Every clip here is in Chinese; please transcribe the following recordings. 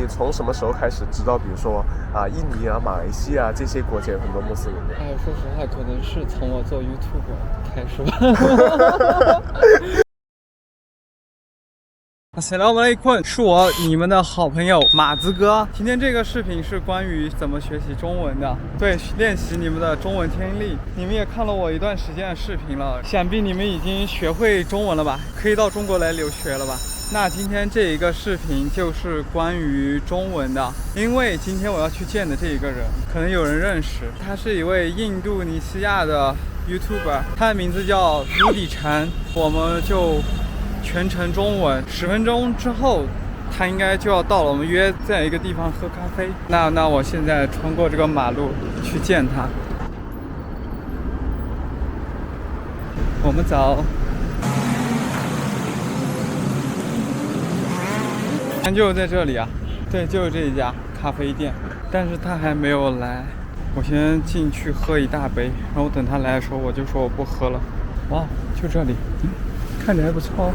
你从什么时候开始知道，比如说印尼啊、马来西亚这些国家有很多穆斯林的？哎，说实话，可能是从我做 YouTube 开始吧。Assalamu alaikum，是我你们的好朋友马子哥。今天这个视频是关于怎么学习中文的，对，练习你们的中文听力。你们也看了我一段时间的视频了，想必你们已经学会中文了吧？可以到中国来留学了吧？那今天这一个视频就是关于中文的，因为今天我要去见的这一个人，可能有人认识，他是一位印度尼西亚的 YouTuber， 他的名字叫卢迪晨，我们就全程中文，10分钟之后他应该就要到了，我们约在一个地方喝咖啡。那我现在穿过这个马路去见他，我们走。就在这里啊，对，就是这一家咖啡店，但是他还没有来，我先进去喝一大杯，然后等他来的时候我就说我不喝了。哇，就这里，看着还不错哦。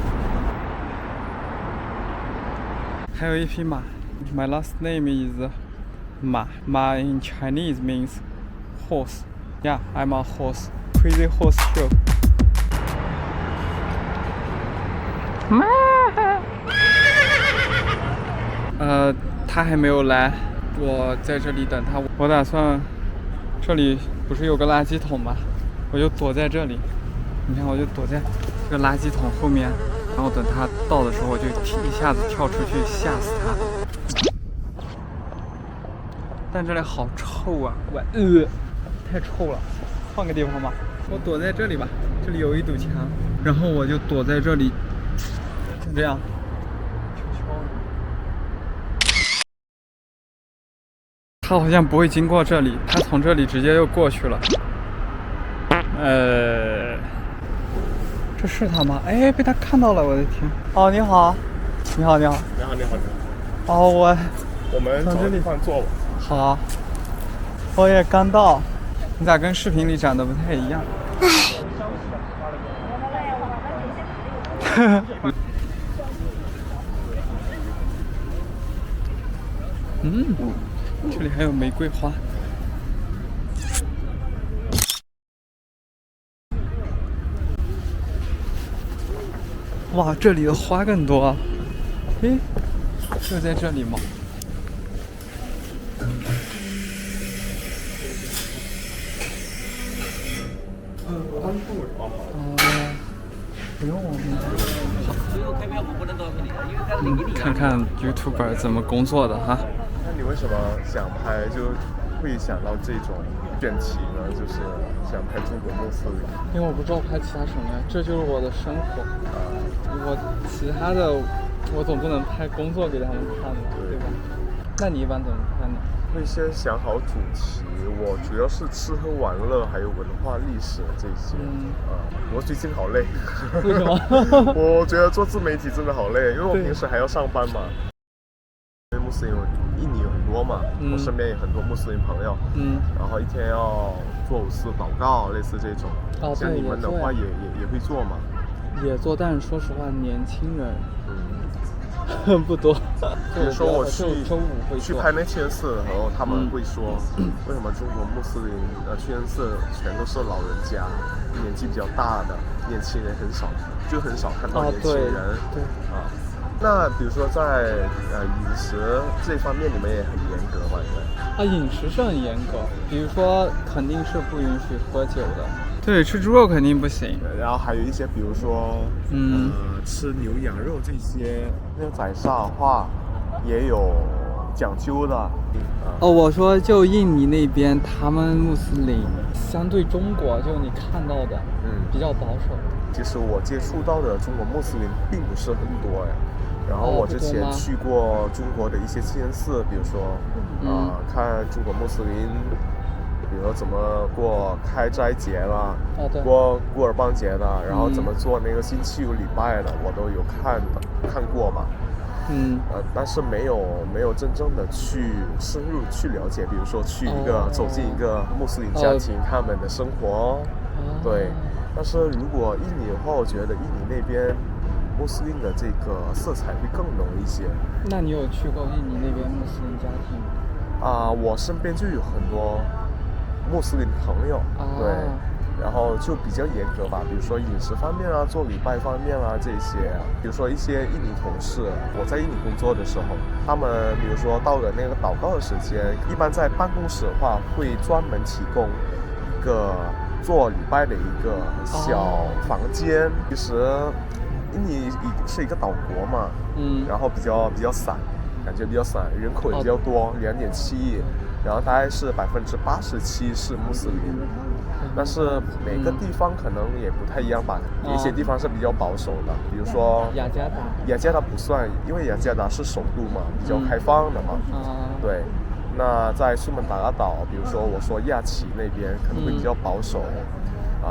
还有一匹马。My last name is 马。马 in Chinese means horse. Yeah, I'm a horse. Crazy horse show. 他还没有来，我在这里等他。我打算，这里不是有个垃圾桶吗？我就躲在这里。你看，我就躲在这个垃圾桶后面，然后等他到的时候，我就一下子跳出去吓死他。但这里好臭啊！太臭了，换个地方吧。我躲在这里吧，这里有一堵墙，然后我就躲在这里，就这样。他好像不会经过这里，他从这里直接又过去了。这是他吗？哎，被他看到了，我的天！哦，你好，你好，你好，你好，你好，你好。哦，我们找个地方坐吧。好，我也刚到。你咋跟视频里长得不太一样？这里还有玫瑰花。哇，这里的花更多。诶，就在这里吗？不用我们。看看 YouTuber 怎么工作的哈。那你为什么想拍，就会想到这种选题呢？就是想拍中国穆斯林。因为我不知道拍其他什么呀，这就是我的生活。我其他的，我总不能拍工作给他们看吧，对吧？那你一般怎么拍呢？会先想好主题，我主要是吃喝玩乐，还有文化历史这些。我最近好累。为什么？我觉得做自媒体真的好累，因为我平时还要上班嘛。因为穆斯林印尼有很多嘛，我身边有很多穆斯林朋友。然后一天要做5次祷告，类似这种。像你们的话也会做嘛？也做，但是说实话，年轻人不多。比如说我去拍那清寺的时候，他们会说，为什么中国穆斯林清寺全都是老人家，年纪比较大的，年轻人很少，就很少看到年轻人。对。那比如说在饮食这方面，你们也很严格吧？饮食是很严格，比如说肯定是不允许喝酒的。对，吃猪肉肯定不行。然后还有一些，比如说，吃牛羊肉这些，那个宰杀的话也有讲究的。我说就印尼那边，他们穆斯林相对中国，就你看到的，比较保守。其实我接触到的中国穆斯林并不是很多呀。然后我之前去过中国的一些清寺，比如说，看中国穆斯林。比如说怎么过开斋节啦，过古尔邦节的，然后怎么做那个星期五礼拜的，我都有看过嘛。但是没有真正的去深入去了解，比如说去走进一个穆斯林家庭，他们的生活。对。但是如果印尼的话，我觉得印尼那边穆斯林的这个色彩会更浓一些。那你有去过印尼那边穆斯林家庭吗？我身边就有很多穆斯林朋友，对，然后就比较严格吧，比如说饮食方面啊，做礼拜方面啊这些，比如说一些印尼同事，我在印尼工作的时候，他们比如说到了那个祷告的时间，一般在办公室的话会专门提供一个做礼拜的一个小房间。其实印尼是一个岛国嘛，然后比较散，感觉比较散，人口也比较多，2.7亿，然后大概是87%是穆斯林。但是每个地方可能也不太一样吧，有一些地方是比较保守的，比如说雅加达不算，因为雅加达是首都嘛，比较开放的嘛。对。那在苏门答腊岛，比如说我说亚齐那边可能会比较保守，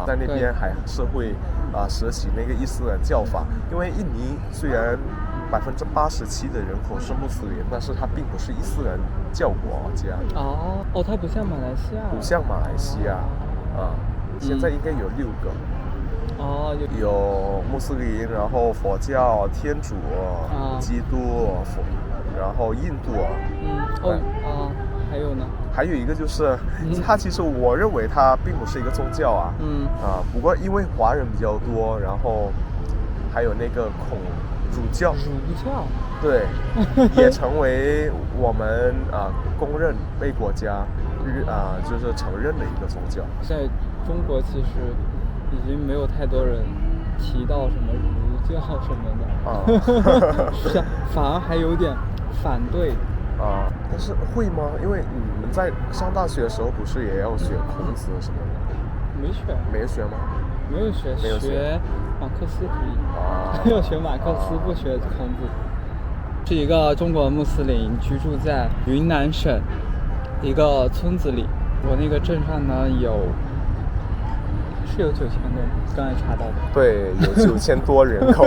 在那边还是会实行那个伊斯兰教法，因为印尼虽然87%的人口是穆斯林，但是它并不是伊斯兰教国家。它不像马来西亚。不像马来西亚。现在应该有6个，有穆斯林，然后佛教、天主、基督、然后印度，还有呢？还有一个就是，它其实我认为它并不是一个宗教啊，不过因为华人比较多，然后还有那个儒教，对，也成为我们公认被国家就是承认的一个宗教。在中国其实已经没有太多人提到什么儒教什么的，是反而还有点反对。但是会吗？因为你们在上大学的时候不是也要学孔子什么的？没有学吗？没有学马克思主义，要学马克思，不学孔子。是一个中国穆斯林居住在云南省一个村子里，我那个镇上呢有9000多，刚才查到的。对，有9000多人口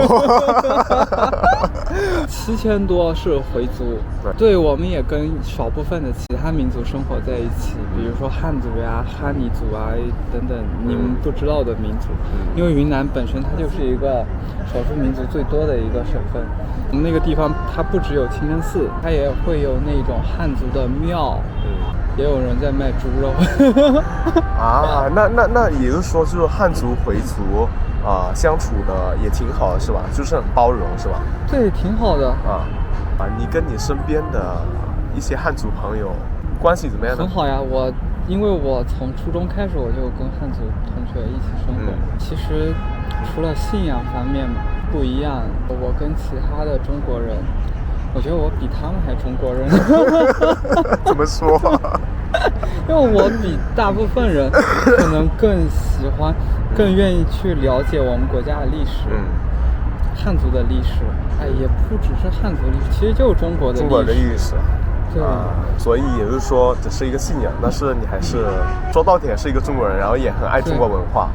，7000多是回族。对，我们也跟少部分的其他民族生活在一起，比如说汉族呀、哈尼族啊等等你们不知道的民族。因为云南本身它就是一个少数民族最多的一个省份。我们那个地方它不只有清真寺，它也会有那种汉族的庙，也有人在卖猪肉。那也就是说，就是汉族回族相处的也挺好的，是吧？就是很包容，是吧？对，挺好的。你跟你身边的一些汉族朋友关系怎么样呢？很好呀，因为我从初中开始我就跟汉族同学一起生活。其实除了信仰方面不一样，我跟其他的中国人，我觉得我比他们还中国人。怎么说？因为我比大部分人可能更喜欢、更愿意去了解我们国家的历史，汉族的历史，也不只是汉族历史，其实就是中国的历史。对，所以也就是说，只是一个信仰，但是你还是说到底还是一个中国人，然后也很爱中国文化。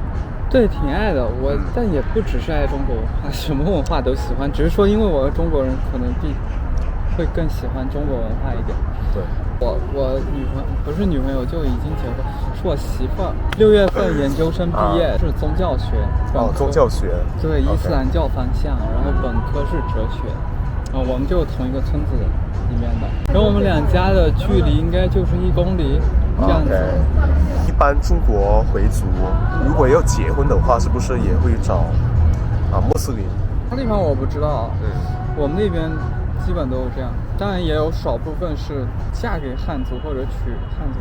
对，挺爱的。但也不只是爱中国文化，什么文化都喜欢，只是说因为我是中国人，可能会更喜欢中国文化一点。对。我不是女朋友，就已经结婚，是我媳妇儿。6月份研究生毕业，是宗教学。宗教学。对，伊斯兰教方向，然后本科是哲学。我们就同一个村子里面的，然后我们2家的距离应该就是1公里这样子。一般中国回族如果要结婚的话，是不是也会找穆斯林？那地方我不知道。我们那边基本都是这样，当然也有少部分是嫁给汉族或者娶汉族。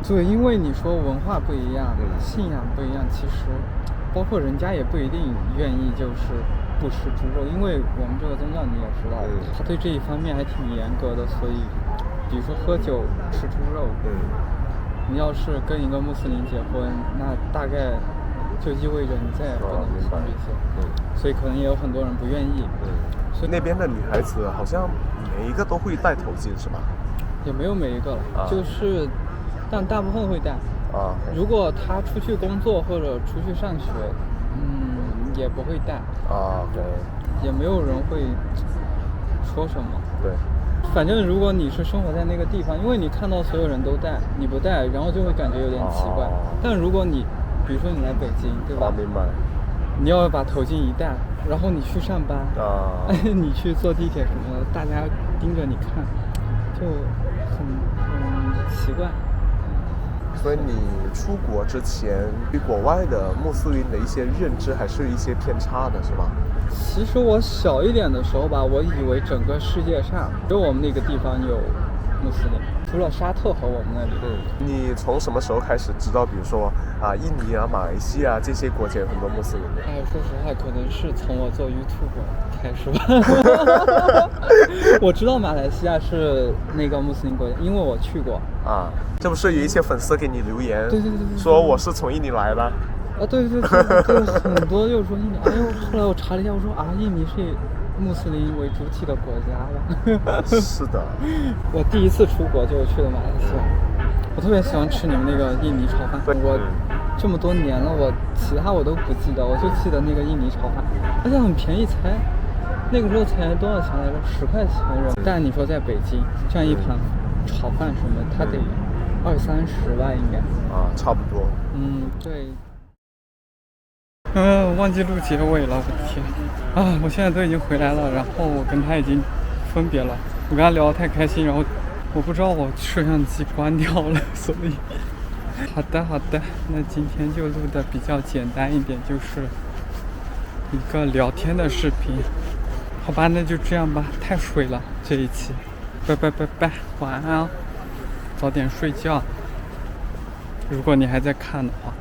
对，因为你说文化不一样，信仰不一样，其实包括人家也不一定愿意就是不吃猪肉，因为我们这个宗教你也知道，他对这一方面还挺严格的，所以比如说喝酒吃猪肉，你要是跟一个穆斯林结婚，那大概就意味着你再也不能吃这些，所以可能也有很多人不愿意。所以那边的女孩子好像每一个都会戴头巾，是吧？也没有每一个了，就是但大部分会戴。如果她出去工作或者出去上学，也不会戴。对。也没有人会说什么。对。反正如果你是生活在那个地方，因为你看到所有人都戴，你不戴，然后就会感觉有点奇怪。但如果你，比如说你来北京，对吧？明白。你要把头巾一戴，然后你去上班，你去坐地铁什么的，大家盯着你看，就很奇怪。所以你出国之前对国外的穆斯林的一些认知还是一些偏差的，是吧？其实我小一点的时候吧，我以为整个世界上只有我们那个地方有穆斯林，除了沙特和我们那里。你从什么时候开始知道，比如说印尼啊、马来西亚这些国家有很多穆斯林的？说实话，可能是从我做 YouTube 开始吧。我知道马来西亚是那个穆斯林国家，因为我去过。这不是有一些粉丝给你留言，对，说我是从印尼来的。对，很多就说印尼。后来我查了一下，我说印尼是以穆斯林为主体的国家吧？是的。我第一次出国就去了马来西亚，我特别喜欢吃你们那个印尼炒饭。我这么多年了，我其他我都不记得，我就记得那个印尼炒饭，而且很便宜，那个时候才多少钱来着？10块钱人。但你说在北京这样一盘炒饭什么，它得20-30吧，应该。差不多。对。忘记录结尾了，我的天！我现在都已经回来了，然后我跟他已经分别了。我跟他聊得太开心，然后我不知道我摄像机关掉了，所以。好的，那今天就录的比较简单一点，就是一个聊天的视频。好吧，那就这样吧，太水了这一期，拜，晚安啊，早点睡觉。如果你还在看的话。